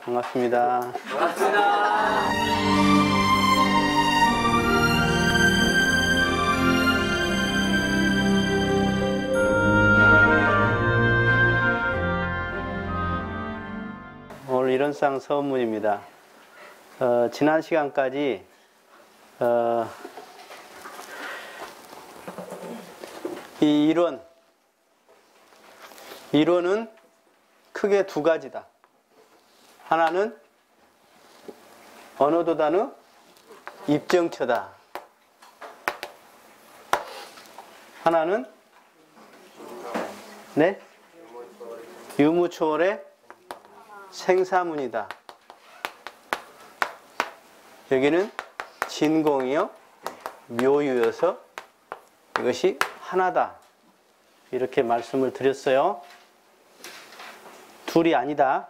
반갑습니다. 반갑습니다. 오늘 이론상 서문입니다. 지난 시간까지 이 이론은 크게 두 가지다. 하나는 언어도 단어 입정처다. 하나는 네? 유무초월의 생사문이다. 여기는 진공이요 묘유여서 이것이 하나다. 이렇게 말씀을 드렸어요. 둘이 아니다.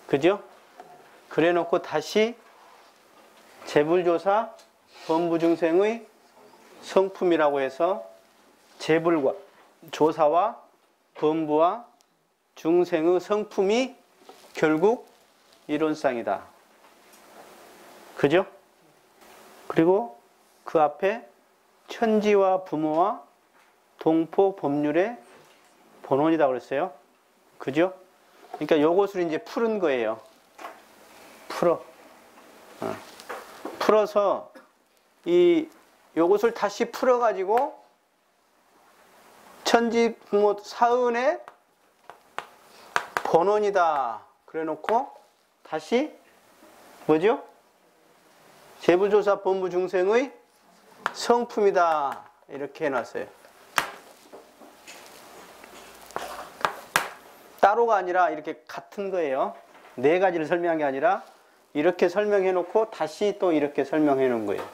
그죠? 그래 놓고 다시 재불조사 범부중생의 성품이라고 해서 재불과 조사와 범부와 중생의 성품이 결국 이론상이다. 그죠? 그리고 그 앞에 천지와 부모와 동포 법률의 본원이다 그랬어요. 그죠? 그러니까 요것을 이제 푸는 거예요. 풀어서 요것을 다시 풀어가지고 천지 부모 사은의 본원이다. 그래 놓고 다시 뭐죠? 재불조사 본부 중생의 성품이다. 이렇게 해놨어요. 따로가 아니라 이렇게 같은 거예요. 네 가지를 설명한 게 아니라 이렇게 설명해 놓고 다시 또 이렇게 설명해 놓은 거예요.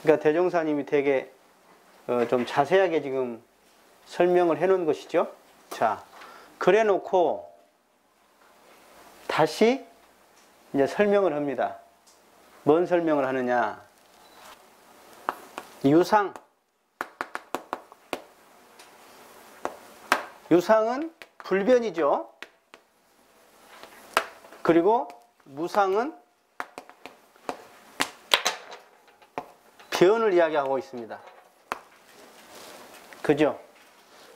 그러니까 대종사님이 되게 좀 자세하게 지금 설명을 해 놓은 것이죠. 자, 그래 놓고 다시 이제 설명을 합니다. 뭔 설명을 하느냐? 유상은 불변이죠. 그리고 무상은 변을 이야기하고 있습니다. 그죠?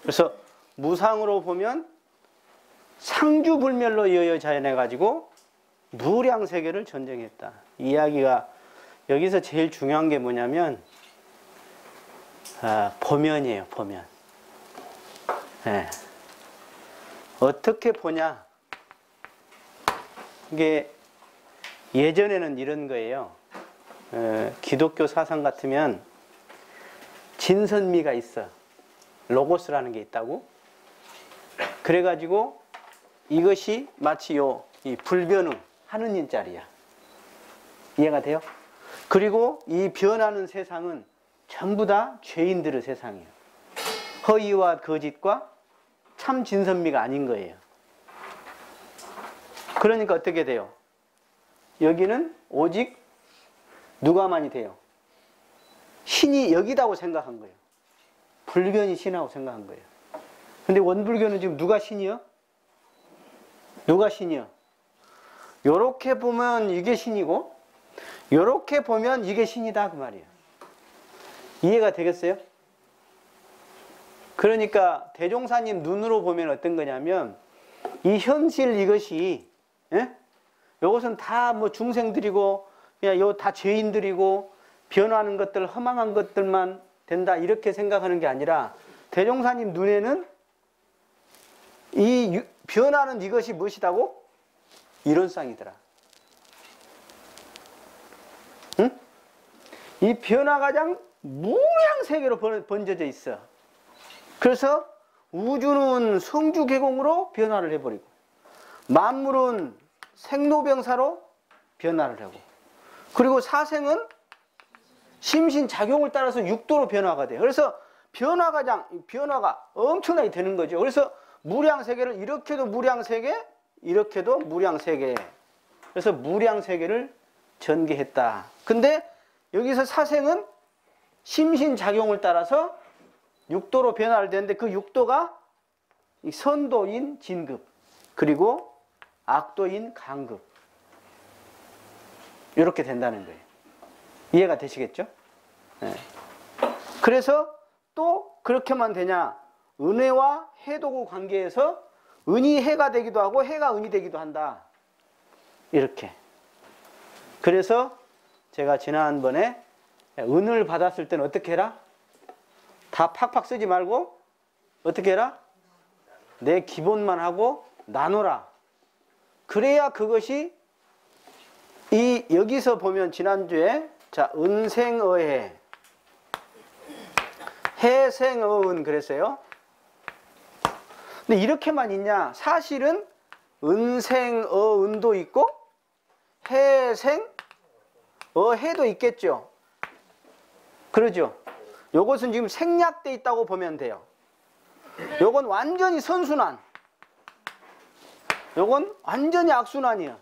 그래서 무상으로 보면 상주불멸로 이어져 자연해가지고 무량세계를 전쟁했다. 이야기가 여기서 제일 중요한 게 뭐냐면 보면이에요. 보면. 네. 어떻게 보냐? 이게 예전에는 이런 거예요. 기독교 사상 같으면 진선미가 있어. 로고스라는 게 있다고. 그래가지고 이것이 마치 이 불변의 하느님 자리야. 이해가 돼요? 그리고 이 변하는 세상은 전부 다 죄인들의 세상이에요. 허위와 거짓과 참 진선미가 아닌 거예요. 그러니까 어떻게 돼요? 여기는 오직 누가만이 돼요? 신이 여기다고 생각한 거예요. 불변이 신하고 생각한 거예요. 근데 원불교는 지금 누가 신이요? 누가 신이요? 요렇게 보면 이게 신이고 요렇게 보면 이게 신이다 그 말이에요. 이해가 되겠어요? 그러니까 대종사님 눈으로 보면 어떤 거냐면 이 현실 이것이 요것은 다 뭐 중생들이고 그냥 요 다 죄인들이고 변화하는 것들 허망한 것들만 된다 이렇게 생각하는 게 아니라 대종사님 눈에는 이 변화는 이것이 무엇이다고? 이론상이더라. 응? 이 변화가장 무량세계로 번져져 있어. 그래서 우주는 성주개공으로 변화를 해버리고 만물은 생로병사로 변화를 하고 그리고 사생은 심신작용을 따라서 육도로 변화가 돼요. 그래서 변화가 엄청나게 되는 거죠. 그래서 무량세계를 이렇게도 무량세계 이렇게도 무량세계 그래서 무량세계를 전개했다. 근데 여기서 사생은 심신작용을 따라서 육도로 변화를 되는데 그 육도가 선도인 진급 그리고 악도인 간극. 이렇게 된다는 거예요. 이해가 되시겠죠? 네. 그래서 또 그렇게만 되냐? 은혜와 해도구 관계에서 은이 해가 되기도 하고 해가 은이 되기도 한다. 이렇게. 그래서 제가 지난번에 은을 받았을 때는 어떻게 해라? 다 팍팍 쓰지 말고 어떻게 해라? 내 기본만 하고 나누라. 그래야 그것이 여기서 보면 지난주에 자 은생어해 해생어은 그랬어요. 근데 이렇게만 있냐? 사실은 은생어은도 있고 해생어해도 있겠죠. 그러죠. 요것은 지금 생략돼 있다고 보면 돼요. 요건 완전히 선순환. 요건 완전히 악순환이에요.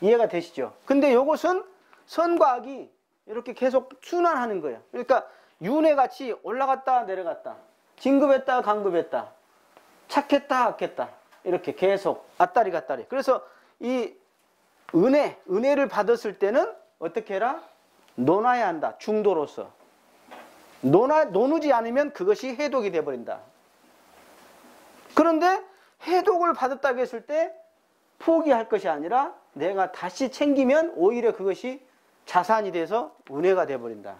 이해가 되시죠? 근데 요것은 선과 악이 이렇게 계속 순환하는 거예요. 그러니까 윤회같이 올라갔다 내려갔다, 진급했다 강급했다, 착했다 악했다, 이렇게 계속 앞다리 갔다리. 그래서 이 은혜를 받았을 때는 어떻게 해라? 논아야 한다. 중도로서. 노누지 않으면 그것이 해독이 되어버린다. 그런데 해독을 받았다고 했을 때 포기할 것이 아니라 내가 다시 챙기면 오히려 그것이 자산이 돼서 은혜가 되어버린다.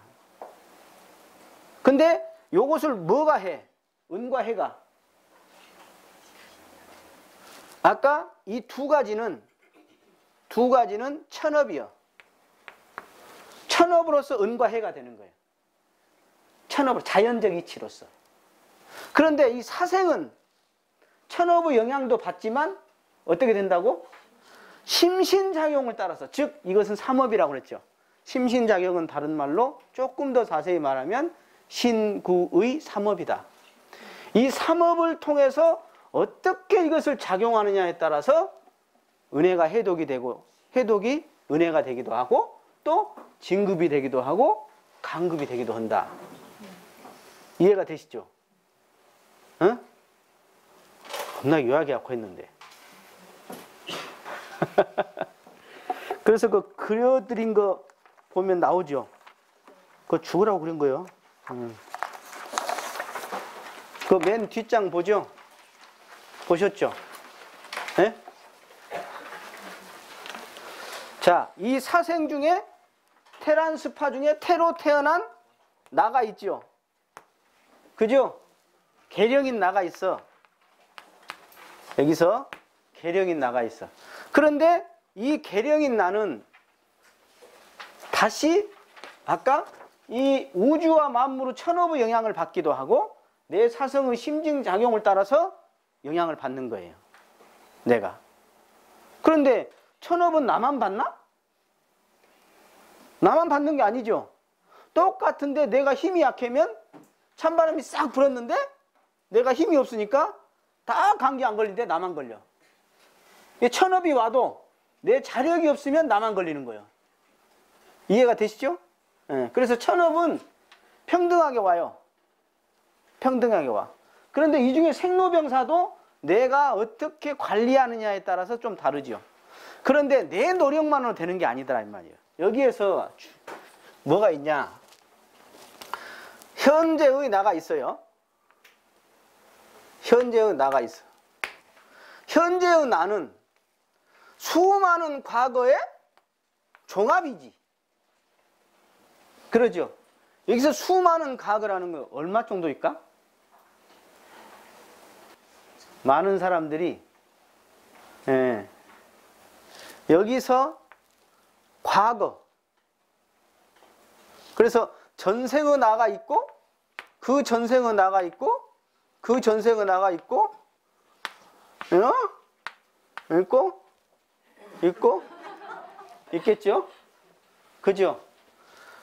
근데 요것을 뭐가 해? 은과 해가. 아까 이 두 가지는 천업이요. 천업으로서 은과 해가 되는 거예요. 천업으로, 자연적 이치로서. 그런데 이 사생은 천업의 영향도 받지만 어떻게 된다고? 심신작용을 따라서, 즉 이것은 삼업이라고 그랬죠. 심신작용은 다른 말로 조금 더 자세히 말하면 신구의 삼업이다. 이 삼업을 통해서 어떻게 이것을 작용하느냐에 따라서 은혜가 해독이 되고 해독이 은혜가 되기도 하고 또 진급이 되기도 하고 강급이 되기도 한다. 이해가 되시죠? 응? 겁나 요약이 않고 했는데. 그래서 그 그려드린 거 보면 나오죠. 그거 죽으라고 그린 거예요. 그 맨 뒷장 보죠? 보셨죠? 네? 자, 이 사생 중에 테란스파 중에 태로 태어난 나가 있죠. 그죠? 계령인 나가 있어. 여기서 계령인 나가 있어. 그런데 이 계령인 나는 다시 아까 이 우주와 만물의 천업의 영향을 받기도 하고 내 사성의 심증작용을 따라서 영향을 받는 거예요. 내가. 그런데 천업은 나만 받나? 나만 받는 게 아니죠. 똑같은데 내가 힘이 약하면 찬바람이 싹 불었는데 내가 힘이 없으니까 다 감기 안 걸리는데 나만 걸려. 천업이 와도 내 자력이 없으면 나만 걸리는 거예요. 이해가 되시죠? 네. 그래서 천업은 평등하게 와요. 평등하게 와. 그런데 이 중에 생로병사도 내가 어떻게 관리하느냐에 따라서 좀 다르죠. 그런데 내 노력만으로 되는 게 아니더라 이 말이에요. 여기에서 뭐가 있냐? 현재의 나가 있어요. 현재의 나가 있어. 현재의 나는 수많은 과거의 종합이지. 그러죠? 여기서 수많은 과거라는 건 얼마 정도일까? 많은 사람들이 여기서 과거, 그래서 전생의 나가 있고 그 전생의 나가 있고 그 전생의 나가 있고 있고 있겠죠? 그죠?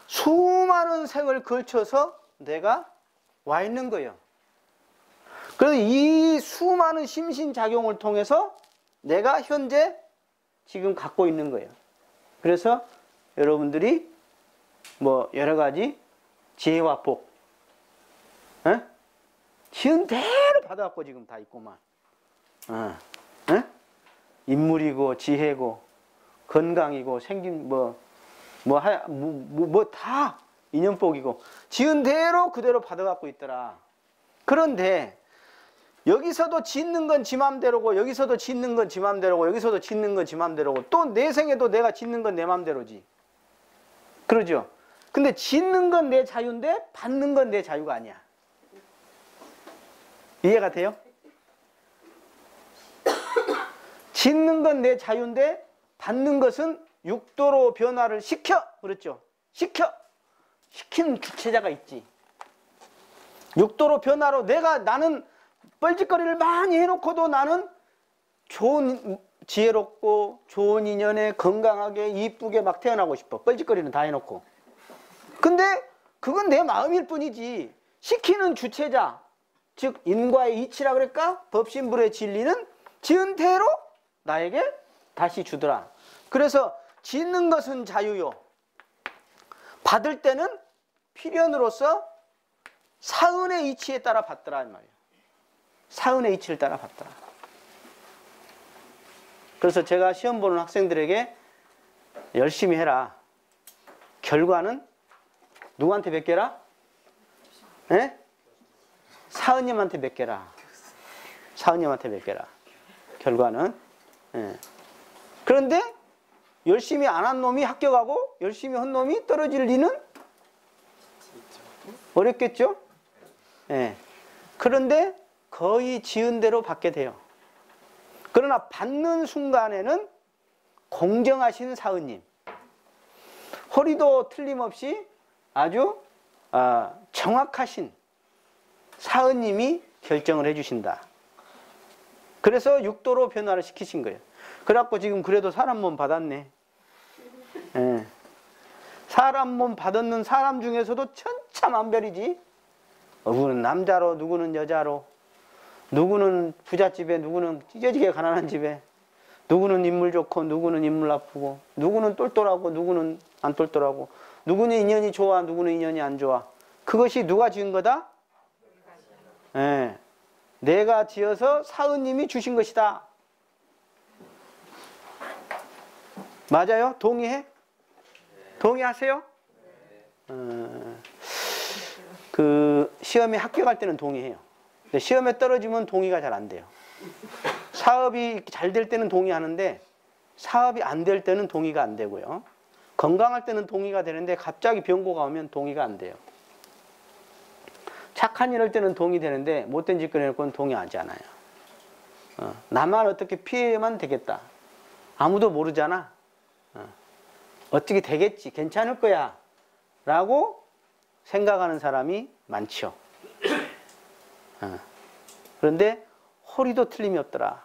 수많은 생을 걸쳐서 내가 와 있는 거예요. 그래서 이 수많은 심신작용을 통해서 내가 현재 지금 갖고 있는 거예요. 그래서 여러분들이 뭐 여러 가지 지혜와 복, 지은 대로 받아갖고 지금 다 있구만. 인물이고 지혜고 건강이고 생긴 뭐 다 인연복이고 지은 대로 그대로 받아갖고 있더라. 그런데 여기서도 짓는 건 지 맘대로고 여기서도 짓는 건 지 맘대로고 여기서도 짓는 건 지 맘대로고 또 내 생에도 내가 짓는 건 내 맘대로지. 그러죠? 근데 짓는 건 내 자유인데 받는 건 내 자유가 아니야. 이해가 돼요? 짓는 건 내 자유인데 받는 것은 육도로 변화를 시켜. 그렇죠? 시키는 주체자가 있지. 육도로 변화로 나는 뻘짓거리를 많이 해놓고도 나는 좋은 지혜롭고 좋은 인연에 건강하게 이쁘게 막 태어나고 싶어. 뻘짓거리는 다 해놓고. 근데 그건 내 마음일 뿐이지. 시키는 주체자, 즉 인과의 이치라 그럴까? 법신불의 진리는 지은 대로 나에게 다시 주더라. 그래서 짓는 것은 자유요. 받을 때는 필연으로서 사은의 이치에 따라 받더라 이 말이에요. 사은의 이치를 따라 받더라. 그래서 제가 시험 보는 학생들에게 열심히 해라. 결과는 누구한테 맡겨라? 예? 사은님한테 맡겨라. 사은님한테 맡겨라. 결과는. 예. 그런데 열심히 안 한 놈이 합격하고 열심히 한 놈이 떨어질 리는 어렵겠죠? 예. 그런데 거의 지은 대로 받게 돼요. 그러나 받는 순간에는 공정하신 사은님, 허리도 틀림없이 아주 정확하신 사은님이 결정을 해주신다. 그래서 육도로 변화를 시키신 거예요. 그래갖고 지금 그래도 사람 몸 받았네. 예. 사람 몸 받았는 사람 중에서도 천차만별이지. 누구는 남자로, 누구는 여자로, 누구는 부잣집에, 누구는 찢어지게 가난한 집에, 누구는 인물 좋고, 누구는 인물 나쁘고, 누구는 똘똘하고, 누구는 안 똘똘하고, 누구는 인연이 좋아, 누구는 인연이 안 좋아. 그것이 누가 지은 거다? 예. 내가 지어서 사은님이 주신 것이다. 맞아요? 동의해? 동의하세요? 그 시험에 합격할 때는 동의해요. 근데 시험에 떨어지면 동의가 잘 안 돼요. 사업이 잘 될 때는 동의하는데 사업이 안 될 때는 동의가 안 되고요. 건강할 때는 동의가 되는데 갑자기 병고가 오면 동의가 안 돼요. 착한 일 할 때는 동의되는데 못된 짓 꺼내놓고는 동의하지 않아요. 나만 어떻게 피해만 되겠다. 아무도 모르잖아. 어떻게 되겠지, 괜찮을 거야 라고 생각하는 사람이 많죠. 그런데 허리도 틀림이 없더라.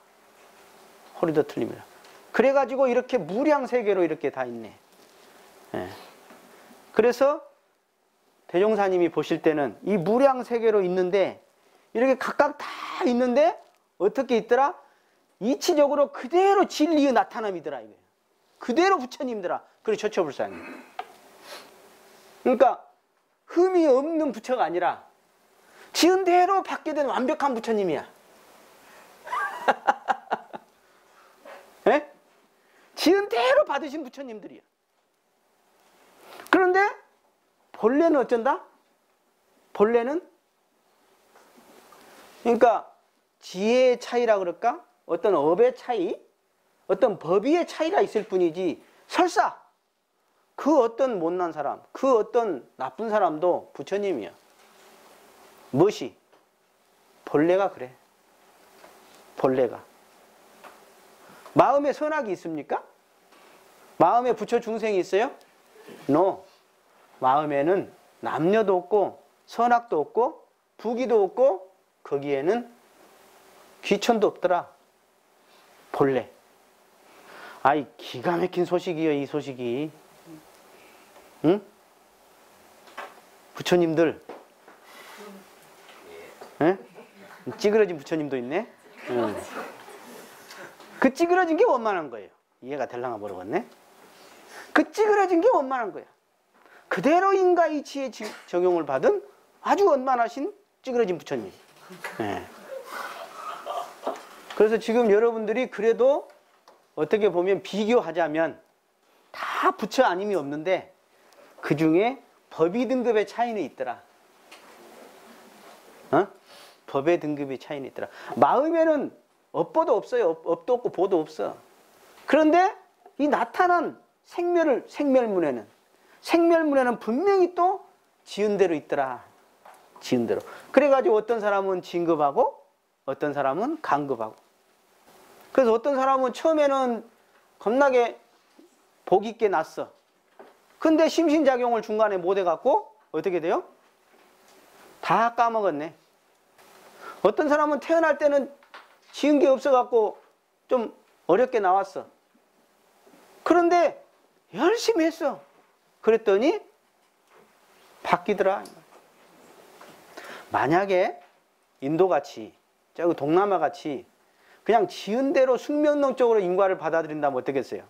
허리도 틀림이 없더라. 그래가지고 이렇게 무량세계로 이렇게 다 있네. 그래서 대종사님이 보실 때는 이 무량세계로 있는데 이렇게 각각 다 있는데 어떻게 있더라? 이치적으로 그대로 진리의 나타남이더라 이거예요. 그대로 부처님들아. 그래 처처불사님. 그러니까 흠이 없는 부처가 아니라 지은 대로 받게 된 완벽한 부처님이야. 예? 지은 대로 받으신 부처님들이야. 그런데 본래는 어쩐다? 본래는 그러니까 지혜의 차이라 그럴까? 어떤 업의 차이? 어떤 법의의 차이가 있을 뿐이지 설사 그 어떤 못난 사람, 그 어떤 나쁜 사람도 부처님이야. 무엇이? 본래가 그래. 본래가. 마음에 선악이 있습니까? 마음에 부처 중생이 있어요? No. 마음에는 남녀도 없고 선악도 없고 부귀도 없고 거기에는 귀천도 없더라. 본래. 아이 기가 막힌 소식이요 이 소식이. 응? 부처님들. 예? 찌그러진 부처님도 있네. 응. 그 찌그러진 게 원만한 거예요. 이해가 될랑아 모르겠네. 그 찌그러진 게 원만한 거야. 그대로 인과 이치에 적용을 받은 아주 원만하신 찌그러진 부처님. 예. 그래서 지금 여러분들이 그래도 어떻게 보면 비교하자면 다 부처 아님이 없는데 그 중에 법의 등급의 차이는 있더라. 어? 법의 등급의 차이는 있더라. 마음에는 업보도 없어요. 업도 없고 보도 없어. 그런데 이 나타난 생멸문에는 분명히 또 지은 대로 있더라. 지은 대로. 그래가지고 어떤 사람은 진급하고 어떤 사람은 간급하고. 그래서 어떤 사람은 처음에는 겁나게 복 있게 났어. 근데 심신작용을 중간에 못 해갖고 어떻게 돼요? 다 까먹었네. 어떤 사람은 태어날 때는 지은 게 없어갖고 좀 어렵게 나왔어. 그런데 열심히 했어. 그랬더니 바뀌더라. 만약에 인도같이 저기 동남아같이 그냥 지은 대로 숙명론적으로 인과를 받아들인다면 어떻겠어요?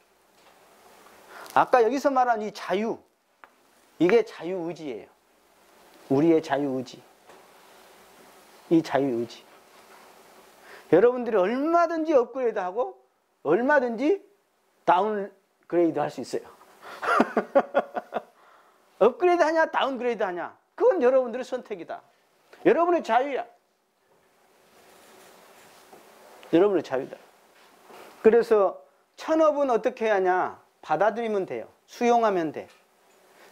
아까 여기서 말한 이 자유, 이게 자유의지예요. 우리의 자유의지. 이 자유의지. 여러분들이 얼마든지 업그레이드하고 얼마든지 다운그레이드 할 수 있어요. 업그레이드 하냐 다운그레이드 하냐, 그건 여러분들의 선택이다. 여러분의 자유야. 여러분의 자유다. 그래서 천업은 어떻게 하냐, 받아들이면 돼요. 수용하면 돼.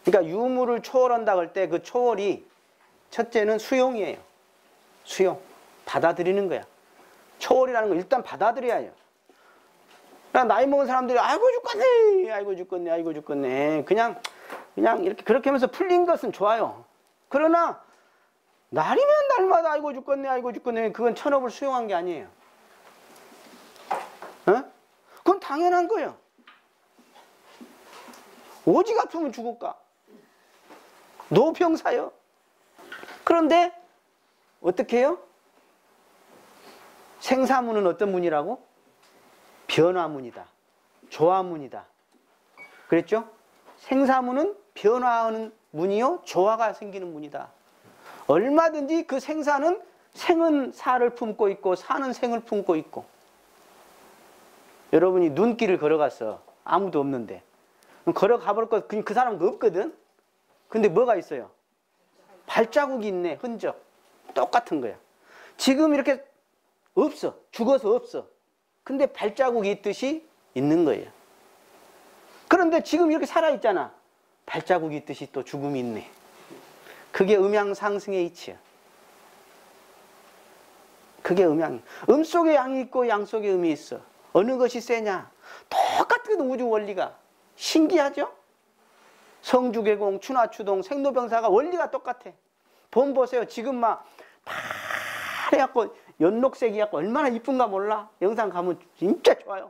그러니까 유무를 초월한다고 할 때 그 초월이 첫째는 수용이에요. 수용. 받아들이는 거야. 초월이라는 거 일단 받아들여야 해요. 그러니까 나이 먹은 사람들이 아이고 죽겠네, 아이고 죽겠네, 아이고 죽겠네. 그냥 이렇게 그렇게 하면서 풀린 것은 좋아요. 그러나 날이면 날마다 아이고 죽겠네, 아이고 죽겠네. 그건 천업을 수용한 게 아니에요. 어? 그건 당연한 거예요. 오직 아프면 죽을까? 노병사요. 그런데 어떻게 해요? 생사문은 어떤 문이라고? 변화문이다. 조화문이다. 그랬죠? 생사문은 변화하는 문이요, 조화가 생기는 문이다. 얼마든지 그 생사는 생은 사를 품고 있고 사는 생을 품고 있고. 여러분이 눈길을 걸어갔어. 아무도 없는데. 걸어가 볼 것, 그 사람은 없거든? 근데 뭐가 있어요? 발자국이 있네, 흔적. 똑같은 거야. 지금 이렇게 없어. 죽어서 없어. 근데 발자국이 있듯이 있는 거예요. 그런데 지금 이렇게 살아있잖아. 발자국이 있듯이 또 죽음이 있네. 그게 음양상승의 이치야. 그게 음양이. 음 속에 양이 있고 양 속에 음이 있어. 어느 것이 세냐? 똑같은 우주 원리가. 신기하죠? 성주계공, 추나추동, 생로병사가 원리가 똑같아. 봄 보세요. 지금 막 파래갖고 연록색이갖고 얼마나 이쁜가 몰라. 영상 가면 진짜 좋아요.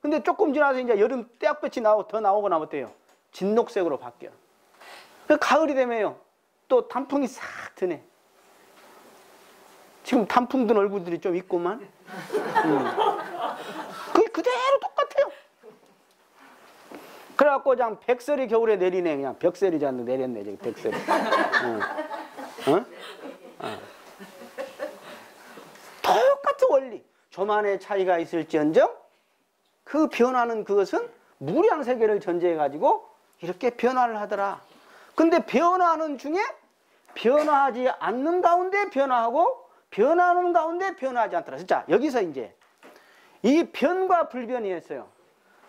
근데 조금 지나서 이제 여름 떼약볕이 더 나오고 나면 어때요? 진녹색으로 바뀌어. 가을이 되면요, 또 단풍이 싹 드네. 지금 단풍 든 얼굴들이 좀 있구만. 그게 그대로 똑같아요. 그래갖고 그냥 백설이 겨울에 내리네. 그냥 벽설이지 않는 내렸네, 지금 백설이. 똑같은 원리. 조만의 차이가 있을지언정 그 변화는 그것은 무량세계를 전제해가지고 이렇게 변화를 하더라. 근데 변화하는 중에 변화하지 않는 가운데 변화하고 변화하는 가운데 변화하지 않더라. 진짜 여기서 이제 이 변과 불변이 있어요.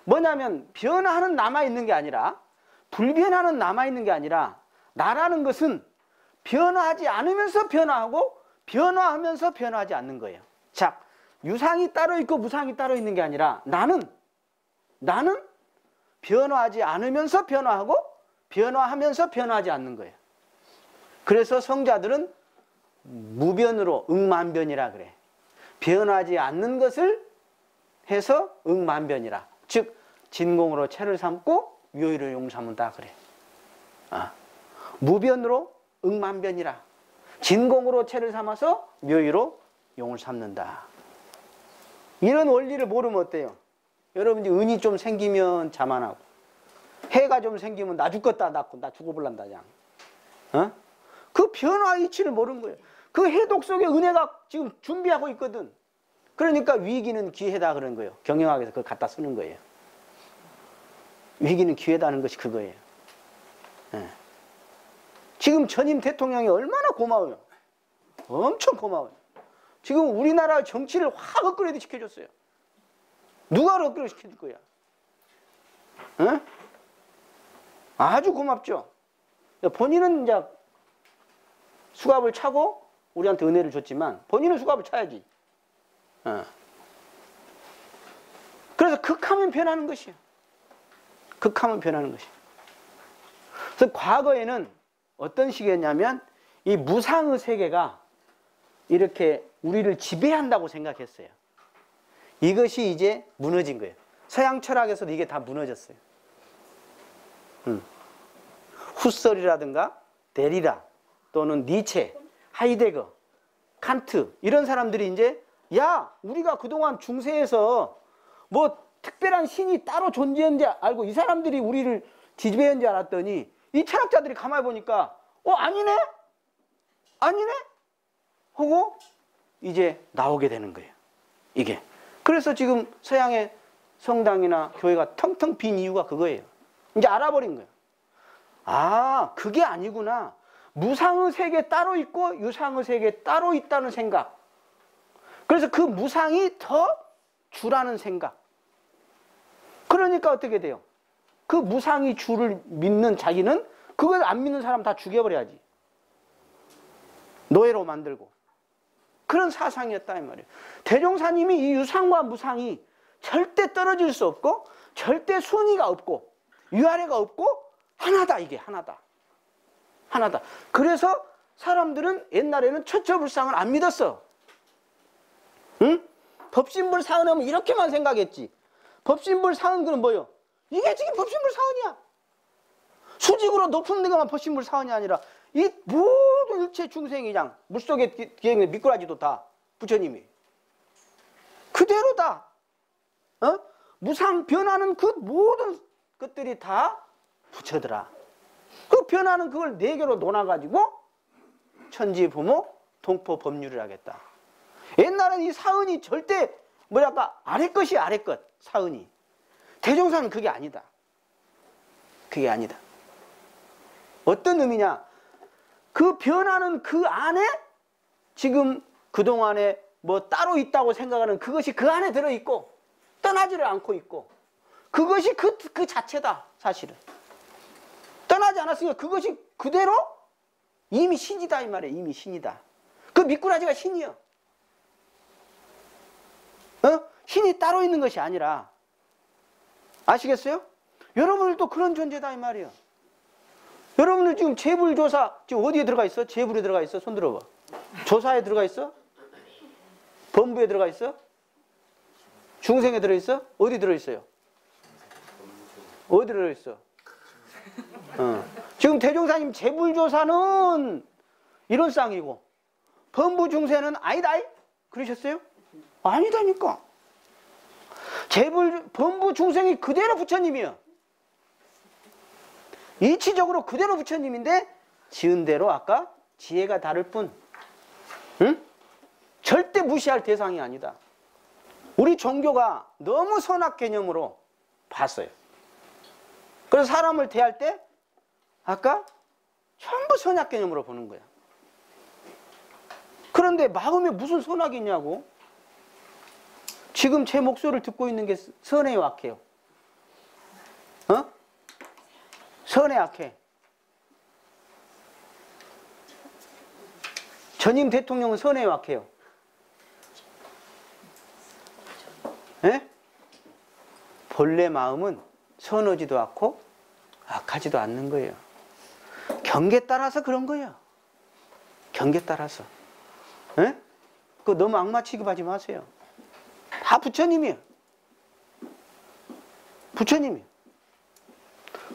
뭐냐면 변화하는 남아있는 게 아니라, 불변하는 남아있는 게 아니라, 나라는 것은 변화하지 않으면서 변화하고 변화하면서 변화하지 않는 거예요. 자, 유상이 따로 있고 무상이 따로 있는 게 아니라 나는 변화하지 않으면서 변화하고 변화하면서 변화하지 않는 거예요. 그래서 성자들은 무변으로 응만변이라 그래. 변하지 않는 것을 해서 응만변이라. 즉 진공으로 체를 삼고 묘의를 용삼은다 그래. 무변으로 응만변이라. 진공으로 체를 삼아서 묘의로 용을 삼는다. 이런 원리를 모르면 어때요? 여러분들이 은이 좀 생기면 자만하고, 해가 좀 생기면 나 죽겠다, 나 죽어볼란다, 그냥. 그 변화 이치를 모르는 거예요. 그 해독 속에 은혜가 지금 준비하고 있거든. 그러니까 위기는 기회다 그런 거예요. 경영학에서 그걸 갖다 쓰는 거예요. 위기는 기회다는 것이 그거예요. 예. 지금 전임 대통령이 얼마나 고마워요. 엄청 고마워요. 지금 우리나라 정치를 확 업그레이드 시켜줬어요. 누가 업그레이드 시켜줄 거야? 예? 아주 고맙죠. 본인은 이제 수갑을 차고 우리한테 은혜를 줬지만 본인은 수갑을 차야지. 그래서 극하면 변하는 것이에요. 극하면 변하는 것이에요. 그래서 과거에는 어떤 식이었냐면 이 무상의 세계가 이렇게 우리를 지배한다고 생각했어요. 이것이 이제 무너진 거예요. 서양 철학에서도 이게 다 무너졌어요. 후설이라든가 데리다 또는 니체, 하이데거, 칸트 이런 사람들이 이제 야 우리가 그동안 중세에서 뭐 특별한 신이 따로 존재했는지 알고 이 사람들이 우리를 지배했는지 알았더니 이 철학자들이 가만히 보니까 아니네? 아니네? 하고 이제 나오게 되는 거예요. 이게. 그래서 지금 서양의 성당이나 교회가 텅텅 빈 이유가 그거예요. 이제 알아버린 거예요. 아, 그게 아니구나. 무상의 세계 따로 있고 유상의 세계 따로 있다는 생각. 그래서 그 무상이 더 주라는 생각. 그러니까 어떻게 돼요? 그 무상이 주를 믿는 자기는 그걸 안 믿는 사람 다 죽여버려야지. 노예로 만들고. 그런 사상이었다 이 말이에요. 대종사님이 이 유상과 무상이 절대 떨어질 수 없고 절대 순위가 없고 위아래가 없고 하나다. 이게 하나다. 하나다. 그래서 사람들은 옛날에는 처처불상을 안 믿었어. 응? 법신불사은하면 이렇게만 생각했지. 법신불사은 그건 뭐요? 이게 지금 법신불사은이야. 수직으로 높은 데가만 법신불사은이 아니라 이 모든 일체 중생이장 물속에 기행의 미꾸라지도 다 부처님이 그대로다. 무상 변하는 그 모든 것들이 다 부처더라. 그 변하는 그걸 네 개로 놓아가지고 천지부모 동포법률을 하겠다. 옛날에는 이 사은이 절대 뭐랄까 아래 것이 아래 것 사은이. 대종사는 그게 아니다. 그게 아니다. 어떤 의미냐? 그 변하는 그 안에 지금 그동안에 뭐 따로 있다고 생각하는 그것이 그 안에 들어있고 떠나지를 않고 있고 그것이 그 자체다 사실은. 떠나지 않았으니까 그것이 그대로 이미 신이다 이 말이에요. 이미 신이다. 그 미꾸라지가 신이요. 신이 따로 있는 것이 아니라 아시겠어요? 여러분들도 그런 존재다 이 말이에요. 여러분들 지금 재불조사 지금 어디에 들어가 있어? 재불에 들어가 있어? 손 들어봐. 조사에 들어가 있어? 법무부에 들어가 있어? 중생에 들어있어? 어디 들어있어요? 어디 들어있어? 지금 대종사님 재불조사는 이런 쌍이고 법무 중생은 아니다 그러셨어요? 아니다니까. 법무 중생이 그대로 부처님이요. 이치적으로 그대로 부처님인데 지은 대로 아까 지혜가 다를 뿐. 응? 절대 무시할 대상이 아니다. 우리 종교가 너무 선악 개념으로 봤어요. 그래서 사람을 대할 때 아까 전부 선악 개념으로 보는 거야. 그런데 마음에 무슨 선악이 있냐고. 지금 제 목소리를 듣고 있는 게 선에 약해요. 선에 약해. 전임 대통령은 선에 약해요. 예? 본래 마음은 선하지도 않고 악하지도 않는 거예요. 경계 따라서 그런 거예요. 경계 따라서. 예? 그거 너무 악마 취급하지 마세요. 다 부처님이에요. 부처님이에요.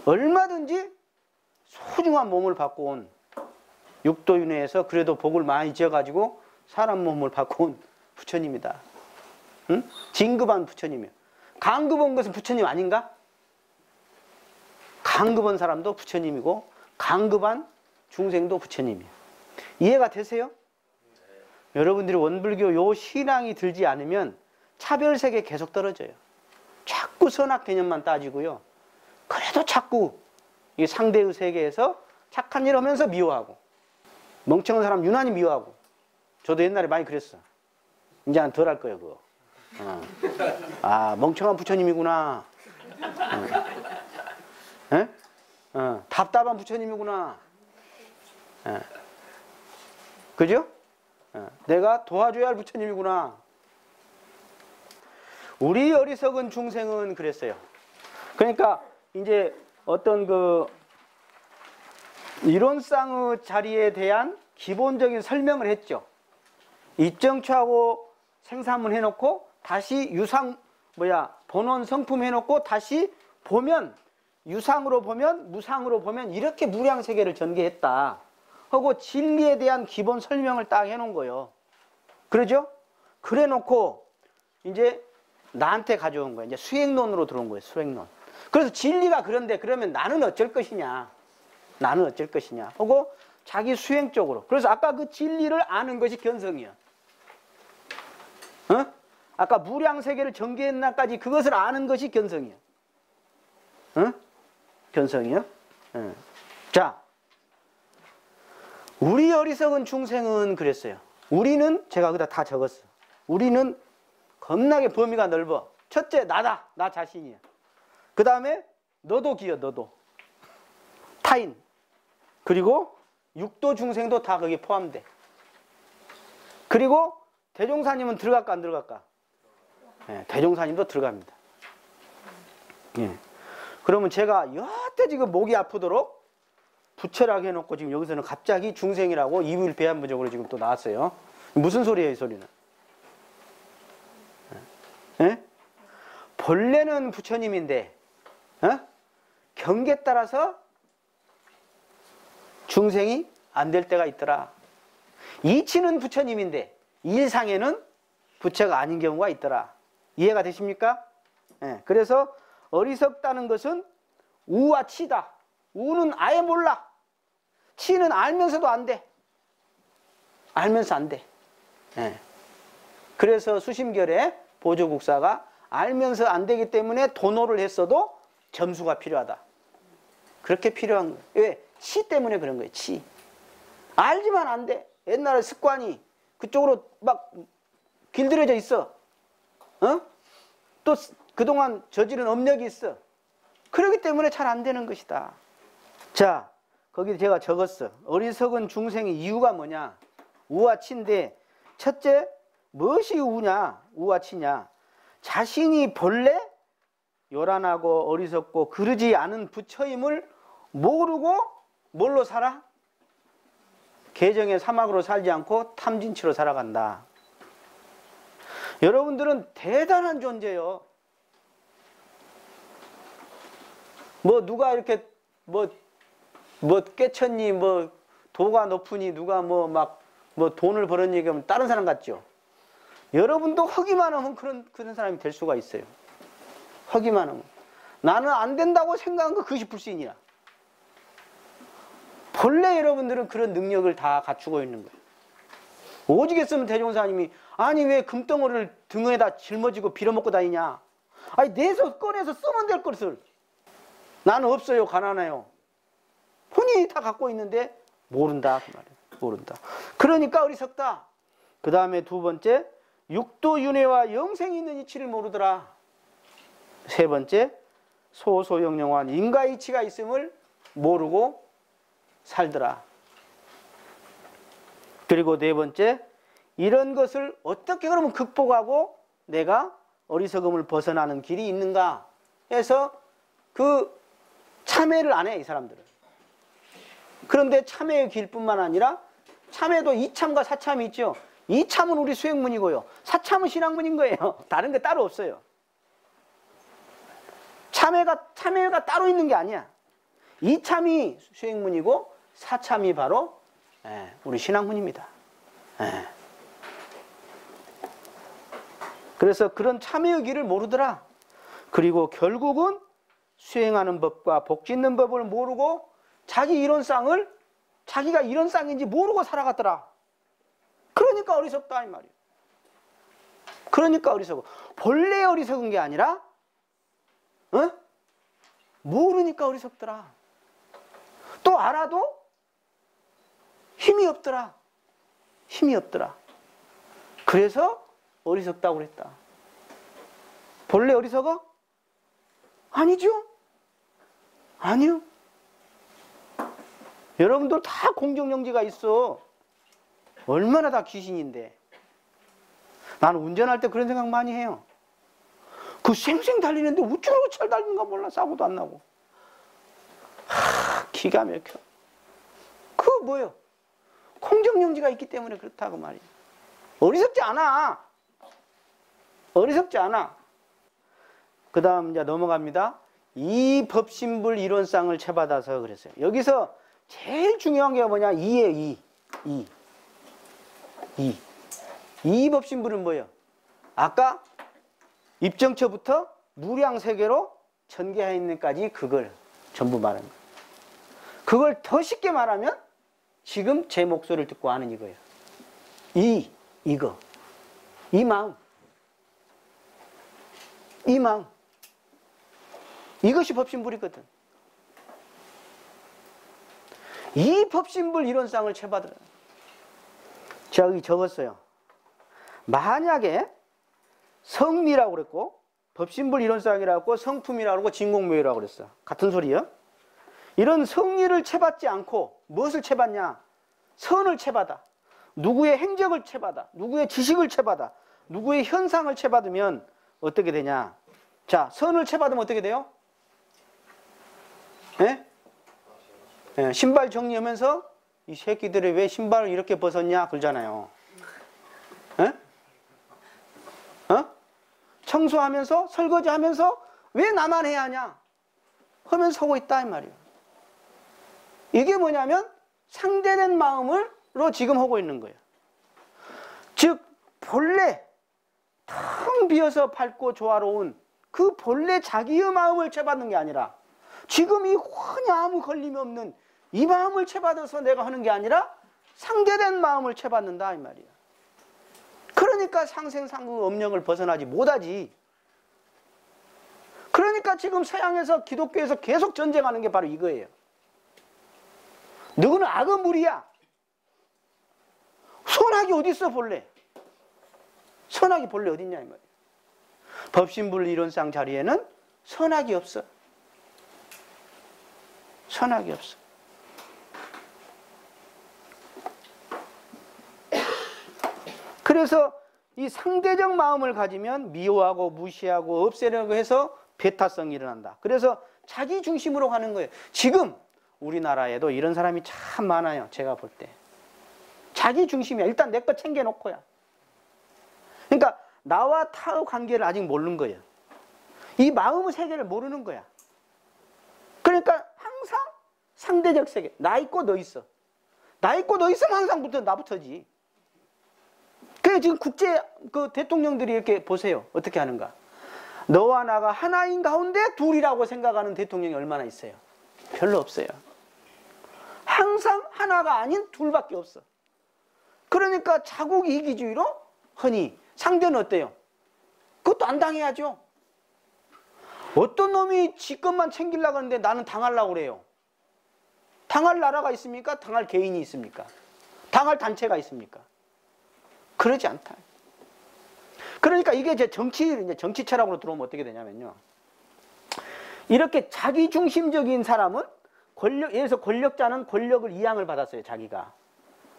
얼마든지 소중한 몸을 받고 온 육도윤회에서 그래도 복을 많이 지어가지고 사람 몸을 받고 온 부처님이다. 응? 진급한 부처님이에요. 강급한 것은 부처님 아닌가? 강급한 사람도 부처님이고 강급한 중생도 부처님이에요. 이해가 되세요? 여러분들이 원불교 요 신앙이 들지 않으면 차별세계 계속 떨어져요. 자꾸 선악 개념만 따지고요. 그래도 자꾸 이 상대의 세계에서 착한 일 하면서 미워하고, 멍청한 사람 유난히 미워하고. 저도 옛날에 많이 그랬어. 이제는 덜 할 거예요, 그거. 아, 멍청한 부처님이구나. 답답한 부처님이구나. 그죠? 내가 도와줘야 할 부처님이구나. 우리 어리석은 중생은 그랬어요. 그러니까 이제 어떤 그 이론상의 자리에 대한 기본적인 설명을 했죠. 입정초하고 생사문 해놓고 다시 본원 성품 해놓고 다시 보면 유상으로 보면 무상으로 보면 이렇게 무량세계를 전개했다 하고 진리에 대한 기본 설명을 딱 해놓은 거예요. 그러죠? 그래 놓고 이제 나한테 가져온 거예요. 이제 수행론으로 들어온 거예요. 수행론. 그래서 진리가 그런데 그러면 나는 어쩔 것이냐, 나는 어쩔 것이냐 하고 자기 수행 쪽으로. 그래서 아까 그 진리를 아는 것이 견성이야. 아까 무량세계를 전개했나까지 그것을 아는 것이 견성이야. 견성이요. 자, 우리 어리석은 중생은 그랬어요. 우리는 제가 거기다 다 적었어. 우리는 겁나게 범위가 넓어. 첫째, 나다. 나 자신이야. 그 다음에 너도 기여, 너도. 타인. 그리고 육도 중생도 다 거기에 포함돼. 그리고 대종사님은 들어갈까 안 들어갈까? 네, 대종사님도 들어갑니다. 예. 그러면 제가 여태 지금 목이 아프도록 부처라고 해놓고 지금 여기서는 갑자기 중생이라고 이불배한부적으로 지금 또 나왔어요. 무슨 소리예요, 이 소리는? 예? 본래는 부처님인데 경계에 따라서 중생이 안 될 때가 있더라. 이치는 부처님인데 일상에는 부처가 아닌 경우가 있더라. 이해가 되십니까? 예. 그래서 어리석다는 것은 우와 치다. 우는 아예 몰라. 치는 알면서도 안 돼. 알면서 안 돼. 예. 그래서 수심결에 보조국사가 알면서 안 되기 때문에 도노를 했어도 점수가 필요하다. 그렇게 필요한 거예요. 왜? 치 때문에 그런 거예요. 치. 알지만 안 돼. 옛날에 습관이 그쪽으로 막 길들여져 있어. 또 그동안 저지른 업력이 있어. 그렇기 때문에 잘 안 되는 것이다. 자, 거기 제가 적었어. 어리석은 중생의 이유가 뭐냐? 우와치인데 첫째, 무엇이 우냐? 우와치냐? 자신이 본래 요란하고 어리석고 그러지 않은 부처임을 모르고 뭘로 살아? 계정의 사막으로 살지 않고 탐진치로 살아간다. 여러분들은 대단한 존재예요. 뭐 누가 이렇게 뭐 깨쳤니, 뭐 도가 높으니, 누가 뭐 돈을 벌었니 얘기하면 다른 사람 같죠. 여러분도 허기만 하면 그런 사람이 될 수가 있어요. 허기만 하면. 나는 안 된다고 생각한 거 그것이 불신이야. 본래 여러분들은 그런 능력을 다 갖추고 있는 거예요. 오직 했으면 대종사님이 아니 왜 금덩어리를 등에다 짊어지고 빌어먹고 다니냐. 아니 내서 꺼내서 쓰면 될 것을. 나는 없어요. 가난해요. 혼이 다 갖고 있는데 모른다 그 말이에요. 모른다. 그러니까 어리석다. 그 다음에 두 번째, 육도윤회와 영생이 있는 이치를 모르더라. 세 번째, 소소영영한 인가이치가 있음을 모르고 살더라. 그리고 네 번째, 이런 것을 어떻게 그러면 극복하고 내가 어리석음을 벗어나는 길이 있는가 해서 그 참회를 안 해, 이 사람들은. 그런데 참회의 길뿐만 아니라 참회도 이참과 사참이 있죠. 이참은 우리 수행문이고요. 사참은 신앙문인 거예요. 다른 게 따로 없어요. 참회가 따로 있는 게 아니야. 이참이 수행문이고 사참이 바로 우리 신앙문입니다. 그래서 그런 참회의 길을 모르더라. 그리고 결국은 수행하는 법과 복 짓는 법을 모르고 자기 이론상을 자기가 이론상인지 모르고 살아갔더라. 그러니까 어리석다 이 말이에요. 그러니까 어리석어. 본래 어리석은 게 아니라 모르니까 어리석더라. 또 알아도 힘이 없더라. 힘이 없더라. 그래서 어리석다고 그랬다. 본래 어리석어? 아니죠? 아니요. 여러분들 다 공정영지가 있어. 얼마나 다 귀신인데. 나는 운전할 때 그런 생각 많이 해요. 그 쌩쌩 달리는데 우쭈로 잘 달리는가 몰라. 사고도 안 나고. 기가 막혀. 그 뭐예요? 공정영지가 있기 때문에 그렇다고 말이에요. 어리석지 않아. 어리석지 않아. 그 다음 이제 넘어갑니다. 이 법신불 이론상을 채받아서 그랬어요. 여기서 제일 중요한 게 뭐냐? 이예요. 이 법신불은 뭐예요? 아까 입정처부터 무량세계로 전개하였는까지 그걸 전부 말하는 거예요. 그걸 더 쉽게 말하면 지금 제 목소리를 듣고 아는 이거예요. 이거. 이 마음. 이 마음. 이것이 법신불이거든. 이 법신불 이론상을 채받으라. 제가 여기 적었어요. 만약에 성미라고 그랬고 법신불 이론상이라고 했고 성품이라고 그랬고 진공묘유라고 그랬어. 같은 소리요. 이런 성리를 채받지 않고 무엇을 채받냐? 선을 채받아. 누구의 행적을 채받아. 누구의 지식을 채받아. 누구의 현상을 채받으면 어떻게 되냐? 자, 선을 채받으면 어떻게 돼요? 예? 예, 신발 정리하면서 이 새끼들이 왜 신발을 이렇게 벗었냐? 그러잖아요. 예? 청소하면서 설거지하면서 왜 나만 해야 하냐? 하면서 하고 있다 이 말이에요. 이게 뭐냐면 상대된 마음으로 지금 하고 있는 거예요. 즉 본래 텅 비어서 밝고 조화로운 그 본래 자기의 마음을 채받는 게 아니라 지금 이 환히 아무 걸림이 없는 이 마음을 채받아서 내가 하는 게 아니라 상대된 마음을 채받는다 이 말이에요. 그러니까 상생상의 업력을 벗어나지 못하지. 그러니까 지금 서양에서 기독교에서 계속 전쟁하는 게 바로 이거예요. 너는 악의 무리야. 선악이 어디 있어 본래? 선악이 본래 어디 있냐 이 말이에요. 법신불 이론상 자리에는 선악이 없어. 선악이 없어. 그래서 이 상대적 마음을 가지면 미워하고 무시하고 없애려고 해서 배타성이 일어난다. 그래서 자기 중심으로 가는 거예요. 지금 우리나라에도 이런 사람이 참 많아요. 제가 볼 때. 자기 중심이야. 일단 내 거 챙겨놓고야. 그러니까 나와 타의 관계를 아직 모르는 거예요. 이 마음의 세계를 모르는 거야. 그러니까 항상 상대적 세계. 나 있고 너 있어. 나 있고 너 있으면 항상 나부터지. 그래 지금 국제 그 대통령들이 이렇게 보세요. 어떻게 하는가. 너와 나가 하나인 가운데 둘이라고 생각하는 대통령이 얼마나 있어요? 별로 없어요. 항상 하나가 아닌 둘밖에 없어. 그러니까 자국 이기주의로 흔히 상대는 어때요? 그것도 안 당해야죠. 어떤 놈이 지 것만 챙기려고 하는데 나는 당하려고 그래요. 당할 나라가 있습니까? 당할 개인이 있습니까? 당할 단체가 있습니까? 그러지 않다. 그러니까 이게 이제 정치 철학으로 들어오면 어떻게 되냐면요. 이렇게 자기 중심적인 사람은 예를 들어서 권력자는 권력을 이양을 받았어요, 자기가.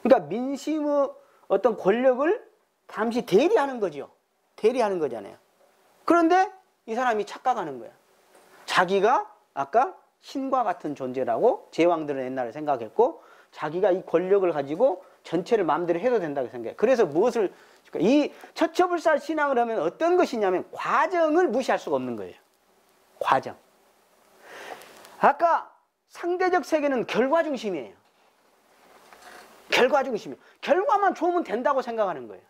그러니까 민심의 어떤 권력을 잠시 대리하는 거죠. 대리하는 거잖아요. 그런데 이 사람이 착각하는 거야. 자기가 아까 신과 같은 존재라고 제왕들은 옛날에 생각했고 자기가 이 권력을 가지고 전체를 마음대로 해도 된다고 생각해요. 그래서 무엇을 이 처처불사 신앙을 하면 어떤 것이냐면 과정을 무시할 수가 없는 거예요. 과정. 아까 상대적 세계는 결과 중심이에요. 결과 중심이에요. 결과만 좋으면 된다고 생각하는 거예요.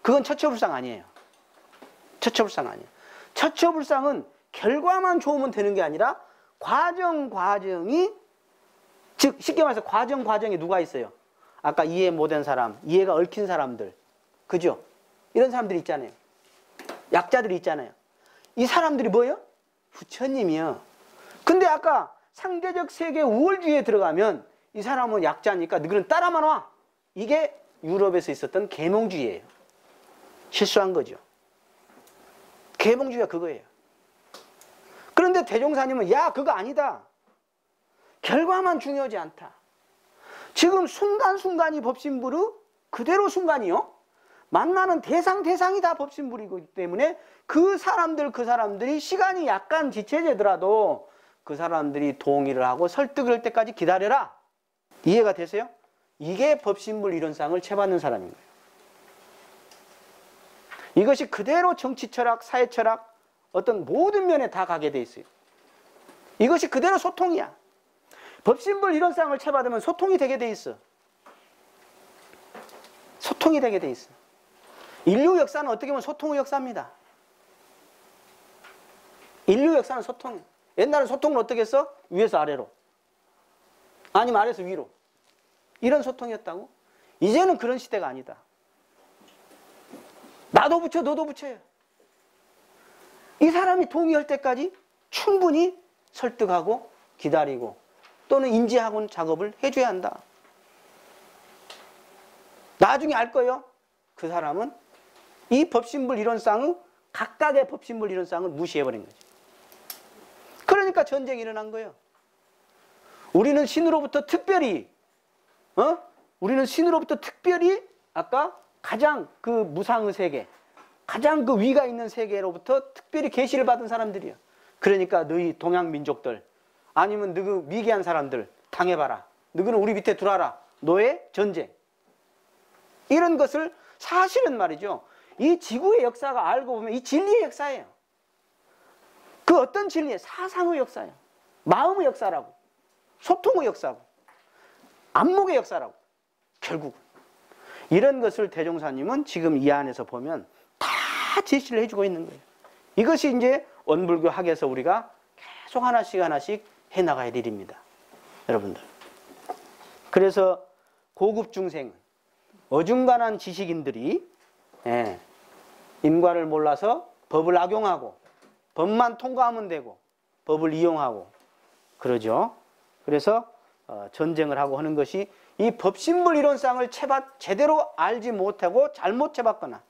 그건 처처불상 아니에요. 처처불상 아니에요. 처처불상은 결과만 좋으면 되는 게 아니라 과정이 즉 쉽게 말해서 과정에 누가 있어요? 아까 이해 못한 사람, 이해가 얽힌 사람들, 그죠? 이런 사람들이 있잖아요. 약자들이 있잖아요. 이 사람들이 뭐예요? 부처님이요. 근데 아까 상대적 세계 우월주의에 들어가면 이 사람은 약자니까 너희는 따라만 와. 이게 유럽에서 있었던 계몽주의예요. 실수한 거죠. 계몽주의가 그거예요. 그런데 대종사님은 야 그거 아니다. 결과만 중요하지 않다. 지금 순간순간이 법신불의 그대로 순간이요. 만나는 대상이 다 법신불이기 때문에 그 사람들이 시간이 약간 지체되더라도 그 사람들이 동의를 하고 설득을 할 때까지 기다려라. 이해가 되세요? 이게 법신불 이론상을 채받는 사람인 거예요. 이것이 그대로 정치철학, 사회철학 어떤 모든 면에 다 가게 돼 있어요. 이것이 그대로 소통이야. 법신불 이론상을 채받으면 소통이 되게 돼 있어. 소통이 되게 돼 있어. 인류 역사는 어떻게 보면 소통의 역사입니다. 인류 역사는 소통이에요. 옛날에 소통을 어떻게 했어? 위에서 아래로. 아니면 아래에서 위로. 이런 소통이었다고? 이제는 그런 시대가 아니다. 나도 붙여 너도 붙여요. 이 사람이 동의할 때까지 충분히 설득하고 기다리고 또는 인지하고 작업을 해줘야 한다. 나중에 알 거예요. 그 사람은 이 법신불 이론상의 각각의 법신불 이론상을 무시해버린 거죠. 그러니까 전쟁이 일어난 거예요. 우리는 신으로부터 특별히 아까 가장 그 무상의 세계, 가장 그 위가 있는 세계로부터 특별히 계시를 받은 사람들이에요. 그러니까 너희 동양민족들 아니면 너희 미개한 사람들 당해봐라. 너희는 우리 밑에 들어와라. 노예, 전쟁. 이런 것을 사실은 말이죠. 이 지구의 역사가 알고 보면 이 진리의 역사예요. 그 어떤 진리예요? 사상의 역사예요. 마음의 역사라고. 소통의 역사고. 안목의 역사라고. 결국은. 이런 것을 대종사님은 지금 이 안에서 보면 다 제시를 해주고 있는 거예요. 이것이 이제 원불교 학에서 우리가 계속 하나씩 해나가야 될 일입니다. 여러분들. 그래서 고급 중생은 어중간한 지식인들이 인과를 몰라서 법을 악용하고 법만 통과하면 되고 법을 이용하고 그러죠. 그래서 전쟁을 하고 하는 것이 이 법신불 이론상을 제대로 알지 못하고 잘못 채받거나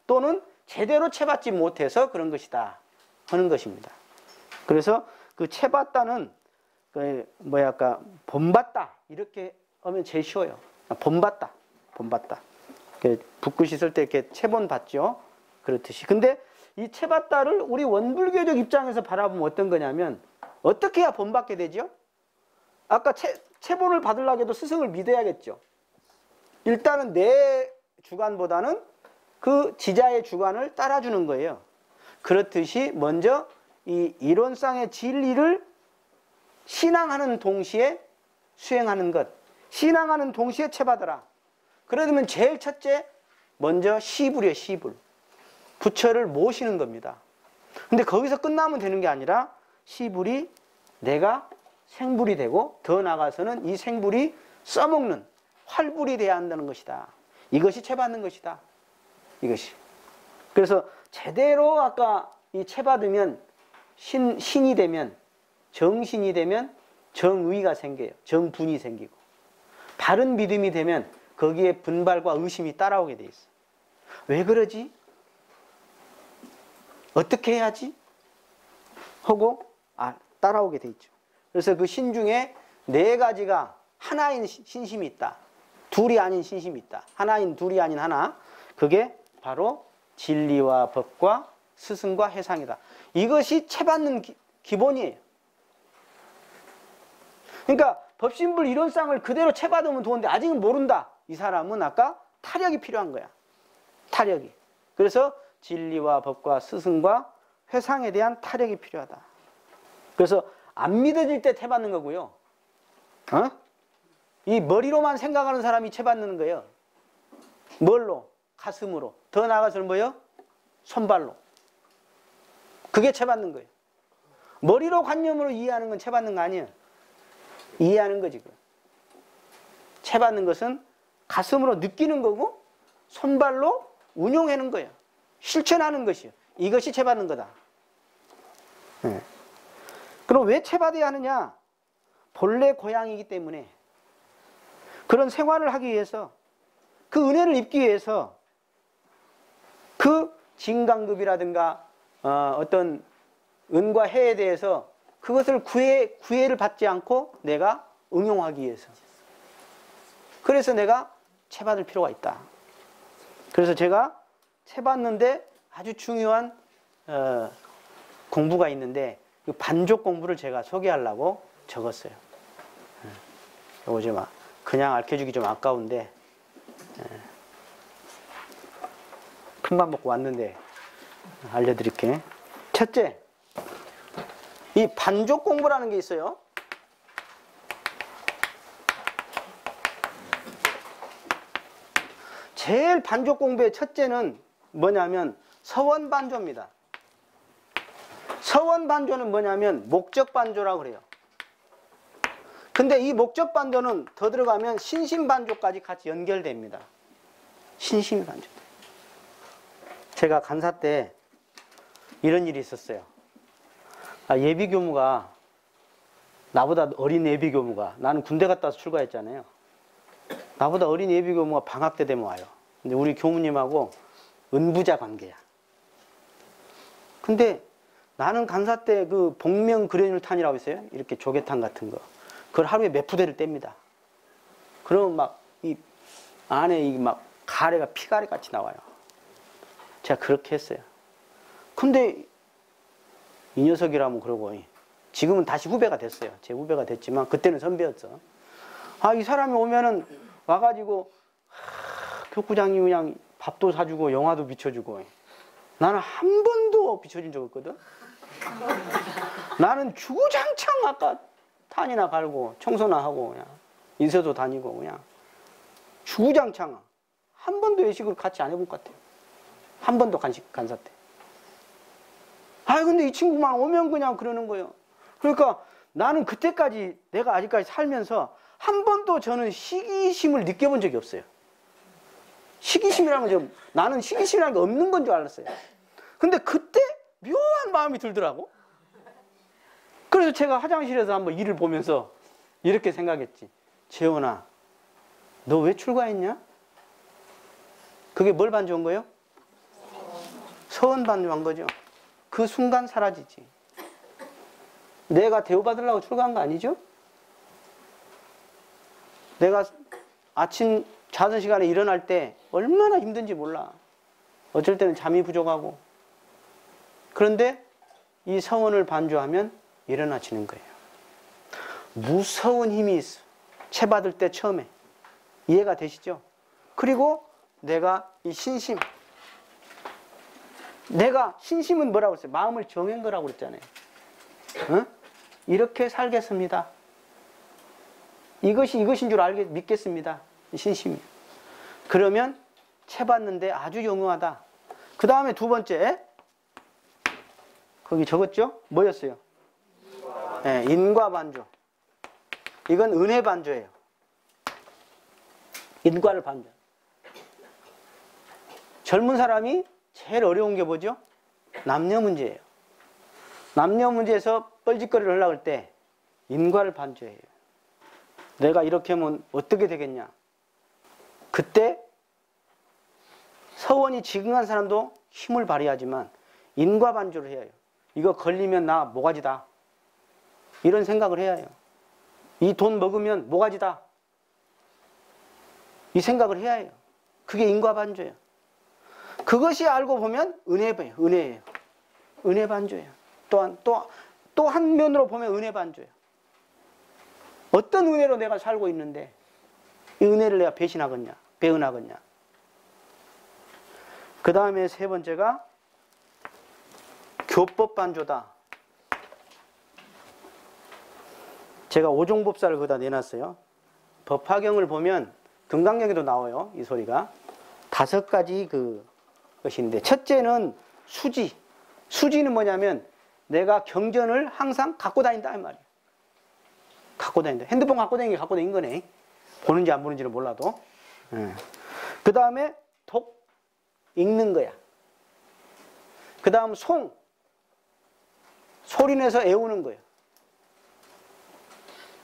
또는 제대로 채받지 못해서 그런 것이다 하는 것입니다. 그래서 그 채받다는 본받다 이렇게 하면 제일 쉬워요. 본받다. 붓글씨 쓸 때 이렇게 채본 받죠. 그렇듯이. 근데 이 채받다를 우리 원불교적 입장에서 바라보면 어떤 거냐면 어떻게 해야 본받게 되죠? 아까 채본을 받으려고 해도 스승을 믿어야겠죠. 일단은 내 주관보다는 그 지자의 주관을 따라주는 거예요. 그렇듯이 먼저 이 이론상의 진리를 신앙하는 동시에 수행하는 것. 신앙하는 동시에 채받아라. 그러면 제일 첫째 먼저 시불이에요. 시불. 부처를 모시는 겁니다. 근데 거기서 끝나면 되는 게 아니라 시불이 내가 생불이 되고 더 나아가서는 이 생불이 써먹는 활불이 돼야 한다는 것이다. 이것이 채받는 것이다. 이것이. 그래서 제대로 아까 이 채받으면 신이 되면 정신이 되면 정의가 생겨요. 정분이 생기고 바른 믿음이 되면 거기에 분발과 의심이 따라오게 돼 있어. 왜 그러지? 어떻게 해야지? 하고 따라오게 돼 있죠. 그래서 그 신 중에 네 가지가 하나인 신심이 있다. 둘이 아닌 신심이 있다. 하나인 둘이 아닌 하나. 그게 바로 진리와 법과 스승과 해상이다. 이것이 채받는 기본이에요. 그러니까 법신불 이론상을 그대로 채받으면 좋은데 아직은 모른다. 이 사람은 아까 타력이 필요한 거야. 타력이. 그래서 진리와 법과 스승과 회상에 대한 타력이 필요하다. 그래서 안 믿어질 때 채받는 거고요. 이 머리로만 생각하는 사람이 채받는 거예요. 뭘로? 가슴으로. 더 나아가서는 뭐예요? 손발로. 그게 채받는 거예요. 머리로 관념으로 이해하는 건 채받는 거 아니에요. 이해하는 거지. 채받는 것은 가슴으로 느끼는 거고 손발로 운용하는 거예요. 실천하는 것이요. 이것이 채받는 거다. 네. 그럼 왜 채받아야 하느냐? 본래 고향이기 때문에 그런 생활을 하기 위해서 그 은혜를 입기 위해서 그 진강급이라든가 어떤 은과 해에 대해서 그것을 구애를 받지 않고 내가 응용하기 위해서. 그래서 내가 채받을 필요가 있다. 그래서 제가 채받는데 아주 중요한 공부가 있는데 그 반족 공부를 제가 소개하려고 적었어요. 요거 좀 그냥 알려주기 좀 아까운데 큰맘 먹고 왔는데 알려드릴게. 첫째, 이 반족 공부라는 게 있어요. 제일 반족 공부의 첫째는 뭐냐면 서원반조입니다. 서원반조는 뭐냐면 목적반조라고 그래요. 근데 이 목적반조는 더 들어가면 신심반조까지 같이 연결됩니다. 신심반조. 제가 간사 때 이런 일이 있었어요. 예비교무가 나보다 어린 예비교무가, 나는 군대 갔다 와서 출가했잖아요. 나보다 어린 예비교무가 방학 때 되면 와요. 근데 우리 교무님하고 은부자 관계야. 근데 나는 간사 때 그 복명 그레놀탄이라고 있어요. 이렇게 조개탄 같은 거. 그걸 하루에 몇 부대를 뗍니다. 그러면 막 이 안에 이 막 가래가 피가래 같이 나와요. 제가 그렇게 했어요. 근데 이 녀석이라면 그러고 지금은 다시 후배가 됐어요. 제 후배가 됐지만 그때는 선배였어. 이 사람이 오면은 와가지고 교구장이 그냥 밥도 사주고 영화도 비춰주고. 나는 한 번도 비춰준 적 없거든. 나는 주구장창 아까 탄이나 갈고 청소나 하고 그냥 인쇄도 다니고 그냥 주구장창 한 번도 외식을 같이 안 해본 것 같아요. 한 번도 간사 때. 근데 이 친구만 오면 그냥 그러는 거예요. 그러니까 나는 그때까지 내가 아직까지 살면서 한 번도 저는 시기심을 느껴본 적이 없어요. 시기심이라는 건 나는 시기심이라는 게 없는 건 줄 알았어요. 근데 그때 묘한 마음이 들더라고. 그래서 제가 화장실에서 한번 일을 보면서 이렇게 생각했지. 재원아, 너 왜 출가했냐? 그게 뭘 반조한 거예요? 서원 반조한 거죠. 그 순간 사라지지. 내가 대우받으려고 출가한 거 아니죠? 내가 아침 자는 시간에 일어날 때 얼마나 힘든지 몰라. 어쩔 때는 잠이 부족하고. 그런데 이 서원을 반조하면 일어나지는 거예요. 무서운 힘이 있어. 채받을 때 처음에. 이해가 되시죠? 그리고 내가 이 신심. 내가 신심은 뭐라고 했어요? 마음을 정한 거라고 그랬잖아요. 이렇게 살겠습니다. 이것인 줄 믿겠습니다. 신심이. 그러면 채받는데 아주 용이하다. 그 다음에 두 번째. 거기 적었죠? 뭐였어요? 네, 인과반조. 이건 은혜반조예요. 인과를 반조. 젊은 사람이 제일 어려운 게 뭐죠? 남녀 문제예요. 남녀 문제에서 뻘짓거리를 하려고 할 때 인과를 반조해요. 내가 이렇게 하면 어떻게 되겠냐? 그때 서원이 지긍한 사람도 힘을 발휘하지만 인과반조를 해야 해요. 이거 걸리면 나 모가지다. 이런 생각을 해야 해요. 이 돈 먹으면 모가지다. 이 생각을 해야 해요. 그게 인과반조예요. 그것이 알고 보면 은혜예요. 은혜예요. 은혜반조예요. 또한 또 한 면으로 보면 은혜반조예요. 어떤 은혜로 내가 살고 있는데 이 은혜를 내가 배신하겠냐? 배은하겠냐? 그 다음에 세 번째가 교법반조다. 제가 오종법사를 거기다 내놨어요. 법화경을 보면 금강경에도 나와요. 이 소리가. 5가지 것인데 첫째는 수지. 수지는 뭐냐면 내가 경전을 항상 갖고 다닌다 이 말이에요. 갖고 다닌다. 핸드폰 갖고 다니는 게 갖고 다닌 거네. 보는지 안 보는지는 몰라도. 그 다음에 독, 읽는 거야. 그 다음 송, 소리내서 애우는 거예요.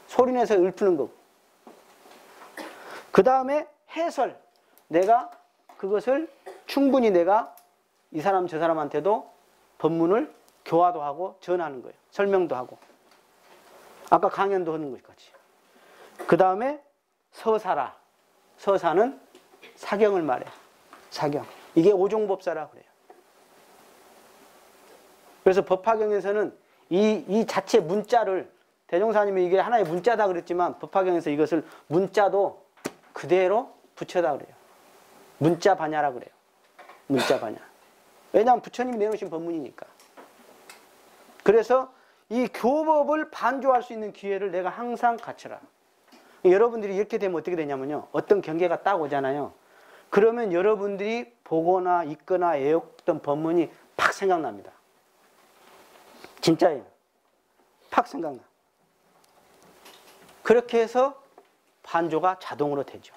소리내서 읊는 거고. 그 다음에 해설, 내가 그것을 충분히 내가 이 사람 저 사람한테도 법문을 교화도 하고 전하는 거예요. 설명도 하고. 아까 강연도 하는 것같이. 그 다음에 서사라. 서사는 사경을 말해. 사경. 이게 오종법사라 그래요. 그래서 법화경에서는 이 자체 문자를 대종사님이 이게 하나의 문자다 그랬지만 법화경에서 이것을 문자도 그대로 붙여다 그래요. 문자 반야라 그래요. 문자 반야. 왜냐하면 부처님이 내놓으신 법문이니까. 그래서 이 교법을 반조할 수 있는 기회를 내가 항상 갖춰라. 여러분들이 이렇게 되면 어떻게 되냐면요. 어떤 경계가 딱 오잖아요. 그러면 여러분들이 보거나 읽거나 애웠던 법문이 팍 생각납니다. 진짜예요. 팍 생각나. 그렇게 해서 반조가 자동으로 되죠.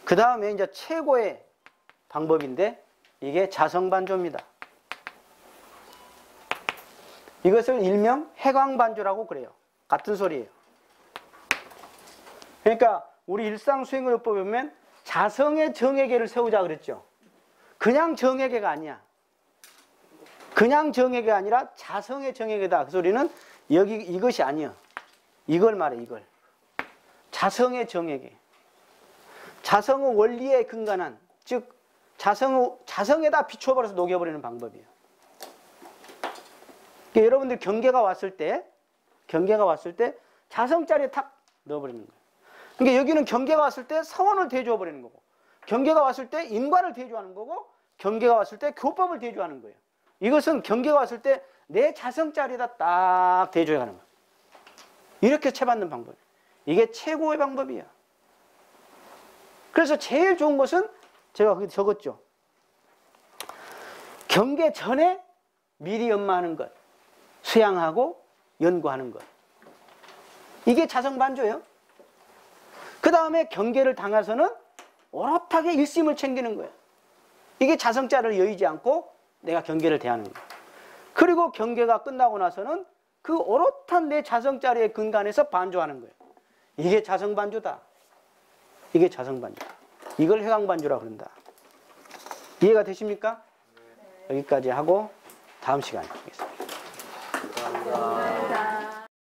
그 다음에 이제 최고의 방법인데 이게 자성반조입니다. 이것을 일명 해광반조라고 그래요. 같은 소리예요. 그러니까 우리 일상수행요법에 보면 자성의 정회계를 세우자 그랬죠. 그냥 정회계가 아니야. 그냥 정회계가 아니라 자성의 정회계다. 그 소리는 여기 이것이 아니야. 이걸 말해, 이걸. 자성의 정회계. 자성의 원리에 근간한, 즉 자성에다 비춰버려서 녹여버리는 방법이에요. 그러니까 여러분들 경계가 왔을 때 자성자리에 탁 넣어버리는 거예요. 그러니까 여기는 경계가 왔을 때 서원을 대주어 버리는 거고, 경계가 왔을 때 인과를 대주하는 거고, 경계가 왔을 때 교법을 대주하는 거예요. 이것은 경계가 왔을 때 내 자성자리에다 딱 대줘야 하는 거예요. 이렇게 채받는 방법이에요. 이게 최고의 방법이에요. 그래서 제일 좋은 것은 제가 거기 적었죠. 경계 전에 미리 연마하는 것, 수양하고 연구하는 것. 이게 자성반조예요. 그 다음에 경계를 당해서는 오롯하게 일심을 챙기는 거예요. 이게 자성자를 여의지 않고 내가 경계를 대하는 거예요. 그리고 경계가 끝나고 나서는 그 오롯한 내 자성자리의 근간에서 반조하는 거예요. 이게 자성반조다. 이게 자성반조다. 이걸 해광반조라고 그런다. 이해가 되십니까? 네. 여기까지 하고 다음 시간에 하겠습니다. 감사합니다.